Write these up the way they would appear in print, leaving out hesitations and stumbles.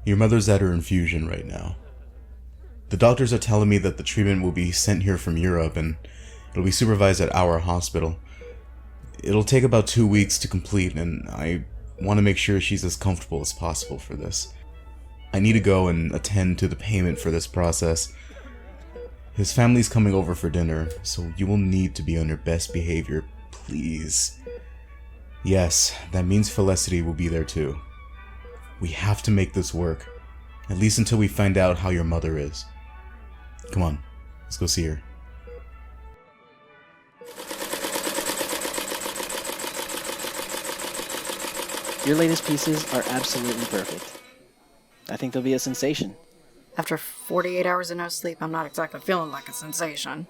Your mother's at her infusion right now. The doctors are telling me that the treatment will be sent here from Europe and it'll be supervised at our hospital. It'll take about 2 weeks to complete, and I want to make sure she's as comfortable as possible for this. I need to go and attend to the payment for this process. His family's coming over for dinner, so you will need to be on your best behavior, please. Yes, that means Felicity will be there too. We have to make this work, at least until we find out how your mother is. Come on, let's go see her. Your latest pieces are absolutely perfect. I think they'll be a sensation. After 48 hours of no sleep, I'm not exactly feeling like a sensation.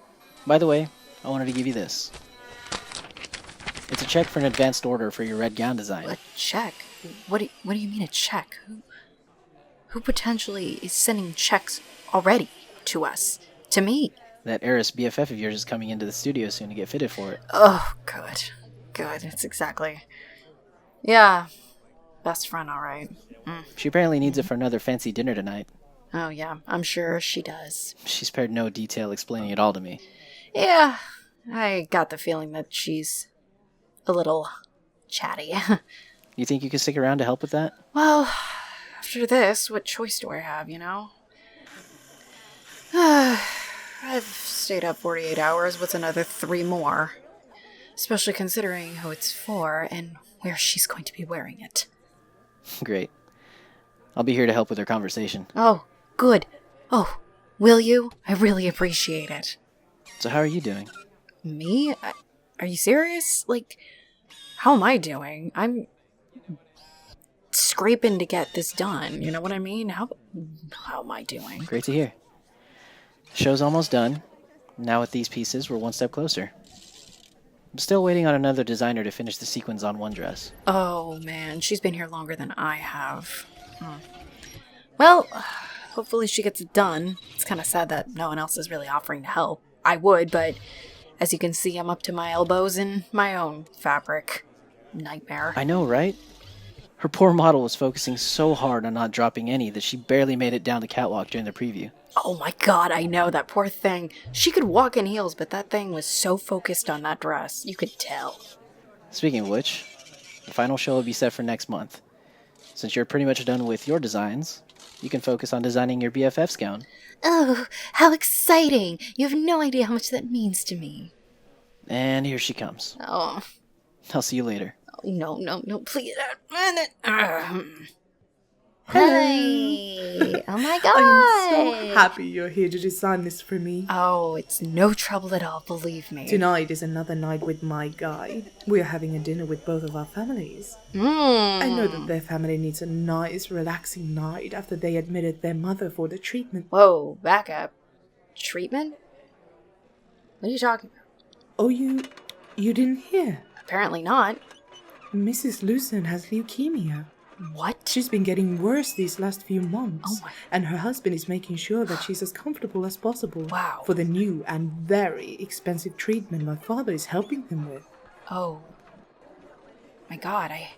By the way, I wanted to give you this. It's a check for an advanced order for your red gown design. A check? What do you mean a check? Who potentially is sending checks already to us? To me? That Eris BFF of yours is coming into the studio soon to get fitted for it. Oh, good. Good, it's exactly... Yeah, best friend, alright. She apparently needs it for another fancy dinner tonight. Oh yeah, I'm sure she does. She spared no detail explaining it all to me. Yeah, I got the feeling that she's a little chatty. You think you could stick around to help with that? Well, after this, what choice do I have, you know? I've stayed up 48 hours, what's another 3 more? Especially considering who it's for and where she's going to be wearing it. Great. I'll be here to help with her conversation. Oh, good. Oh, will you? I really appreciate it. So how are you doing? Me? Are you serious? Like, how am I doing? I'm scraping to get this done, you know what I mean? How am I doing? Great to hear. The show's almost done. Now with these pieces, we're one step closer. I'm still waiting on another designer to finish the sequins on one dress. Oh, man. She's been here longer than I have. Well, hopefully she gets it done. It's kind of sad that no one else is really offering to help. I would, but as you can see, I'm up to my elbows in my own fabric. Nightmare. I know, right? Her poor model was focusing so hard on not dropping any that she barely made it down the catwalk during the preview. Oh my god, I know, that poor thing. She could walk in heels, but that thing was so focused on that dress. You could tell. Speaking of which, the final show will be set for next month. Since you're pretty much done with your designs, you can focus on designing your BFF's gown. Oh, how exciting! You have no idea how much that means to me. And here she comes. Oh, I'll see you later. no, please. Hi! Oh my god! I'm so happy you're here to design this for me. Oh, it's no trouble at all, believe me. Tonight is another night with my guy. We're having a dinner with both of our families. I know that their family needs a nice, relaxing night after they admitted their mother for the treatment. Whoa, back up. Treatment? What are you talking about? Oh, you didn't hear? Apparently not. Mrs. Lucen has leukemia. What? She's been getting worse these last few months. Oh my... And her husband is making sure that she's as comfortable as possible. Wow. For the new and very expensive treatment my father is helping them with. Oh. My god, I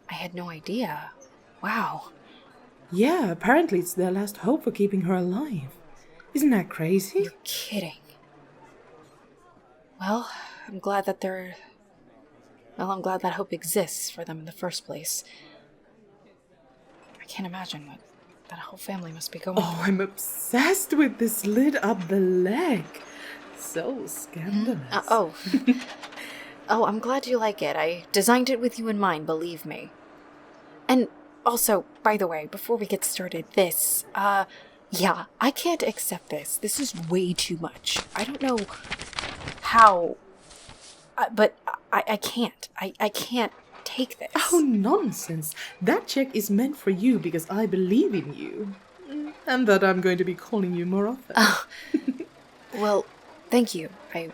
had no idea. Wow. Yeah, apparently it's their last hope for keeping her alive. Isn't that crazy? You're kidding. Well, I'm glad that hope exists for them in the first place. I can't imagine what that whole family must be going through. Oh, I'm obsessed with this lid up the leg. So scandalous. Oh, I'm glad you like it. I designed it with you in mind, believe me. And also, by the way, before we get started, this, yeah, I can't accept this. This is way too much. I don't know how, but I can't. I can't take this. Oh, nonsense. That check is meant for you because I believe in you. And that I'm going to be calling you more often. Well, thank you. I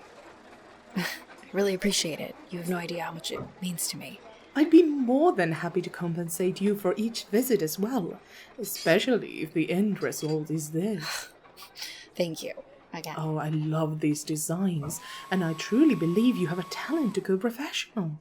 really appreciate it. You have no idea how much it means to me. I'd be more than happy to compensate you for each visit as well. Especially if the end result is this. Thank you. Again. Oh, I love these designs. And I truly believe you have a talent to go professional.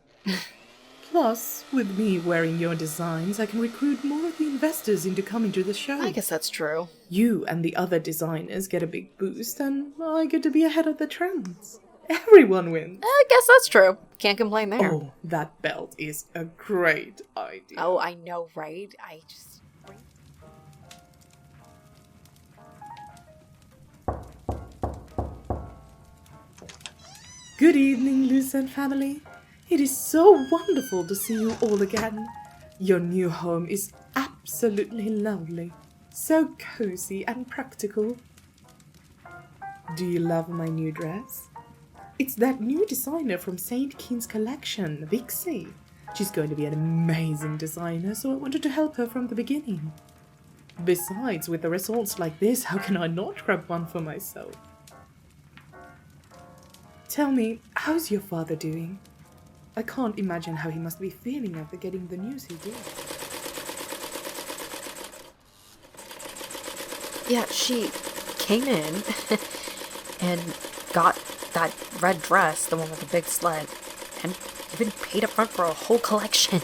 Plus, with me wearing your designs, I can recruit more of the investors into coming to the show. I guess that's true. You and the other designers get a big boost, and I get to be ahead of the trends. Everyone wins. I guess that's true. Can't complain there. Oh, that belt is a great idea. Oh, I know, right? Good evening, Lucerne family. It is so wonderful to see you all again. Your new home is absolutely lovely. So cozy and practical. Do you love my new dress? It's that new designer from St. Keen's collection, Vixie. She's going to be an amazing designer, so I wanted to help her from the beginning. Besides, with the results like this, how can I not grab one for myself? Tell me, how's your father doing? I can't imagine how he must be feeling after getting the news he did. Yeah, she came in and got that red dress, the one with the big sled, and even paid up front for a whole collection.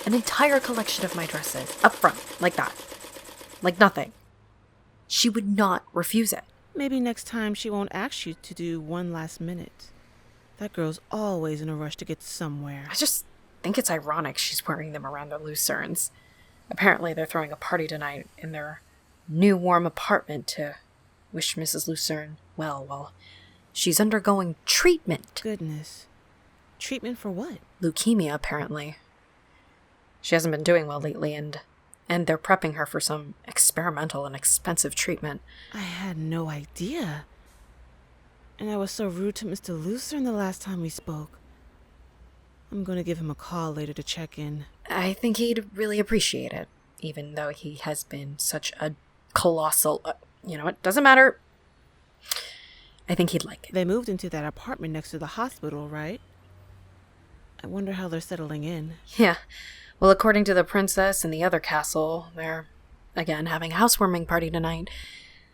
An entire collection of my dresses, up front, like that. Like nothing. She would not refuse it. Maybe next time she won't ask you to do one last minute. That girl's always in a rush to get somewhere. I just think it's ironic she's wearing them around the Lucernes. Apparently they're throwing a party tonight in their new warm apartment to wish Mrs. Lucerne well while she's undergoing treatment. Goodness. Treatment for what? Leukemia, apparently. She hasn't been doing well lately, and they're prepping her for some experimental and expensive treatment. I had no idea. And I was so rude to Mr. Lucerne the last time we spoke. I'm going to give him a call later to check in. I think he'd really appreciate it, even though he has been such a colossal... it doesn't matter. I think he'd like it. They moved into that apartment next to the hospital, right? I wonder how they're settling in. Yeah. Well, according to the princess and the other castle, they're, again, having a housewarming party tonight.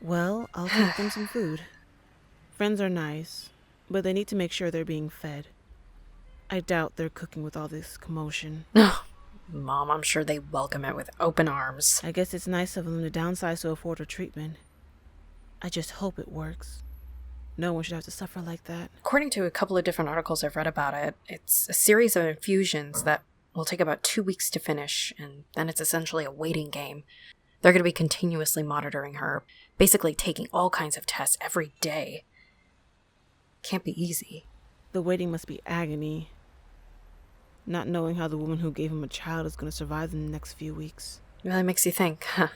Well, I'll take them some food. Friends are nice, but they need to make sure they're being fed. I doubt they're cooking with all this commotion. No, Mom, I'm sure they welcome it with open arms. I guess it's nice of them to downsize to afford a treatment. I just hope it works. No one should have to suffer like that. According to a couple of different articles I've read about it, it's a series of infusions that will take about 2 weeks to finish, and then it's essentially a waiting game. They're going to be continuously monitoring her, basically taking all kinds of tests every day. Can't be easy. The waiting must be agony. Not knowing how the woman who gave him a child is going to survive in the next few weeks. Really makes you think, huh?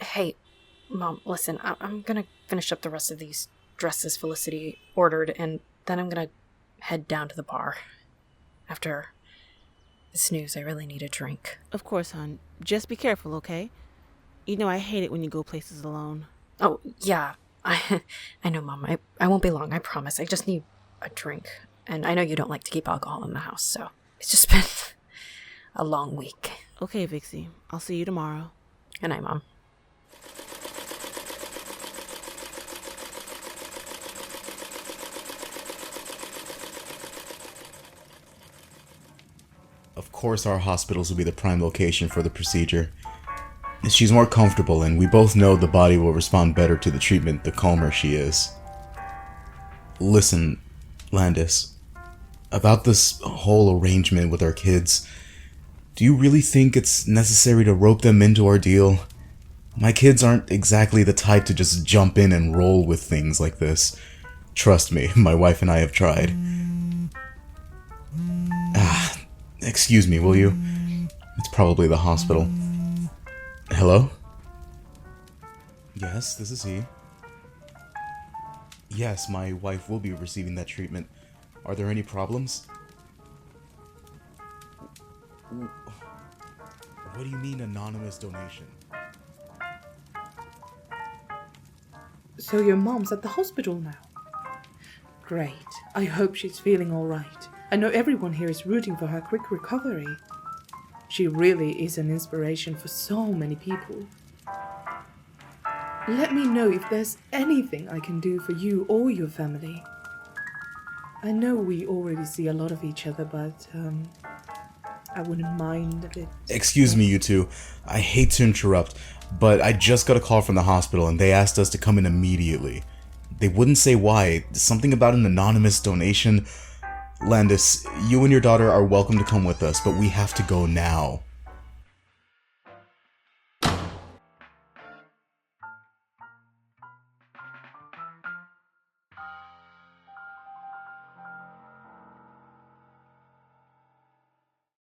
Hey, Mom, listen, I'm going to finish up the rest of these dresses Felicity ordered, and then I'm going to head down to the bar. After this news, I really need a drink. Of course, hon. Just be careful, okay? You know I hate it when you go places alone. Oh, yeah. I know, Mom. I won't be long, I promise. I just need a drink. And I know you don't like to keep alcohol in the house, so it's just been a long week. Okay, Vixie. I'll see you tomorrow. Good night, Mom. Of course our hospitals will be the prime location for the procedure. She's more comfortable, and we both know the body will respond better to the treatment the calmer she is. Listen, Landis, about this whole arrangement with our kids, do you really think it's necessary to rope them into our deal? My kids aren't exactly the type to just jump in and roll with things like this. Trust me, my wife and I have tried. Excuse me, will you? It's probably the hospital. Hello? Yes, this is he. Yes, my wife will be receiving that treatment. Are there any problems? What do you mean, anonymous donation? So your mom's at the hospital now? Great. I hope she's feeling all right. I know everyone here is rooting for her quick recovery. She really is an inspiration for so many people. Let me know if there's anything I can do for you or your family. I know we already see a lot of each other, but I wouldn't mind a bit. Excuse me, you two. I hate to interrupt, but I just got a call from the hospital and they asked us to come in immediately. They wouldn't say why. Something about an anonymous donation. Landis, you and your daughter are welcome to come with us, but we have to go now.